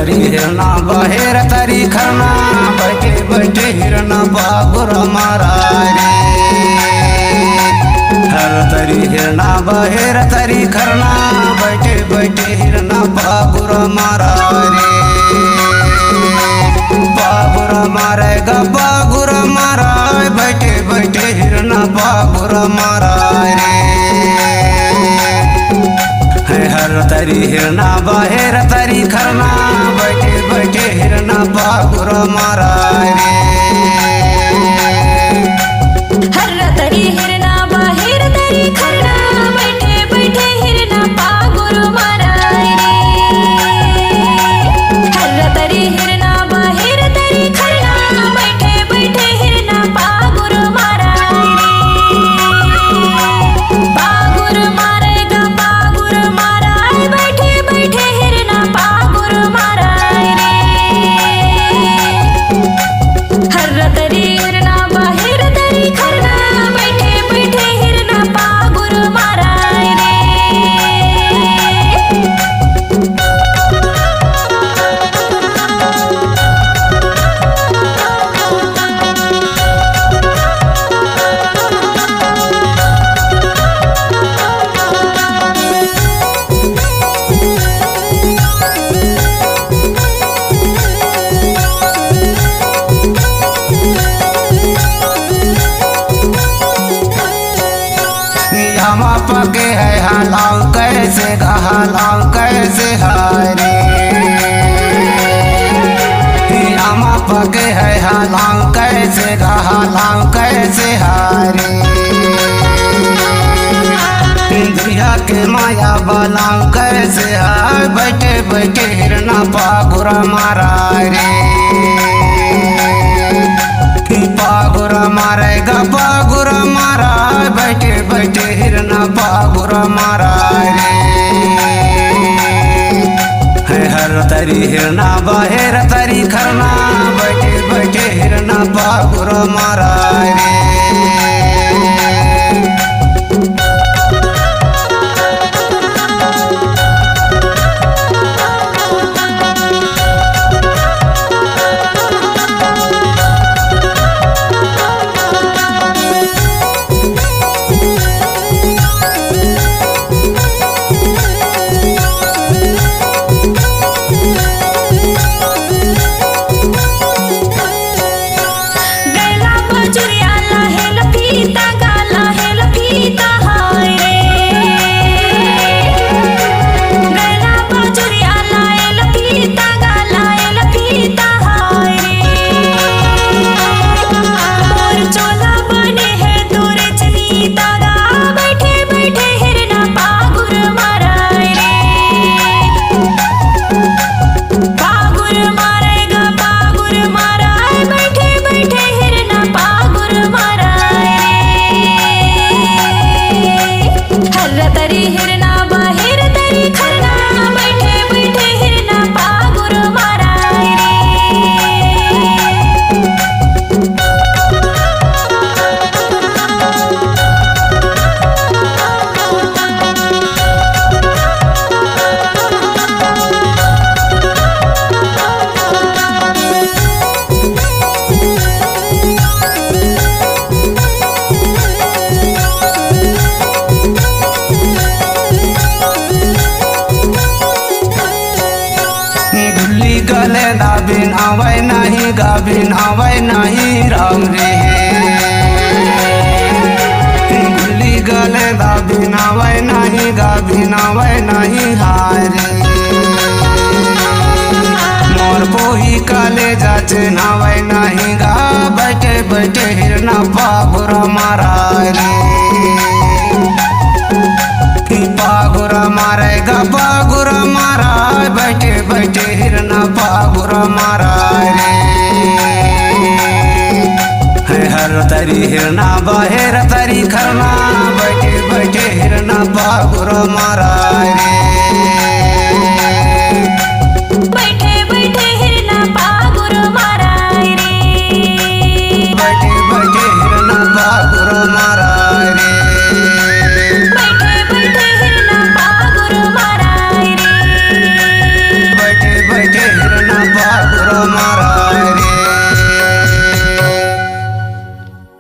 तरी हिरना बाहेर तरी खरना बैठे बैठे हिरना बाबुर मारा रे। हर तरी हिरना बाहेर तरी खरना बैठे बैठे हिरना बाबुर मारा रे। बाबुर मारेगा बाबुर मारा बैठे बैठे हिरना बाबुर मारा रे। हर तरी हिरना बाहेर तरी खरना बैठे बैठे हिरना बाबुर मारा रे। हर तरी हिरना बाहेर तरी खरना बैठे बैठे हिरना बाबुर मारा रे। हर तरी हिरना बाहेर तरी खरना बैठे बैठे हिरना बाबुर मारा रे। बाबुर मारेगा बाबुर मारा बैठे बैठे हिरना बाबुर मारा रे। हर तरी हिरना बाहेर तरी खरना बैठे बैठे हिरना बाबुर मारा रे। हम पके है हालाव कैसे हालाव कैसे हारे। हम पके है हालाव कैसे हालाव कैसे हारे। दुनिया के माया बालाव कैसे हाय बैठे बैठे हिरना बाबुर मारा रे। बाबुर मारेगा बाबुर मारा बैठे बैठे हिरना बाबुर मारा रे। हर तरी हिरना बाहेर तरी खरना बैठे बैठे हिरना बाबुर मारा रे। गैला बजुरिया लाहे लफीता गाला है लफीता हाय रे। गैला बजुरिया लाहे लफीता गाला है लफीता हाय रे। मोर चोला बने है तोरे चनी तारा बैठे बैठे हिरना बाबुर मारा रे। बाबुर मारेगा बाबुर मारा बैठे बैठे हिरना बाबुर मारा रे। हर तरी हिरना बाहेर तरी खरना बैठे बैठे हिरना बाबुर मारा रे। गुल्ली गले दाबिन आवे नहीं गाबिन आवे नहीं राम रे। गुल्ली गले दाबिन आवे नहीं गाबिन आवे नहीं हारे। मोर बोही काले जाचे नावे नहीं गा बैठे बैठे हिरना बाबुर मारा रे। बाबुर मारेगा बाबुर मारा बैठे बैठे हिरना बाबुर मारा रे। हर तरी हिरना बाहेर तरी खरना बैठे बैठे हिरना बाबुर मारा रे।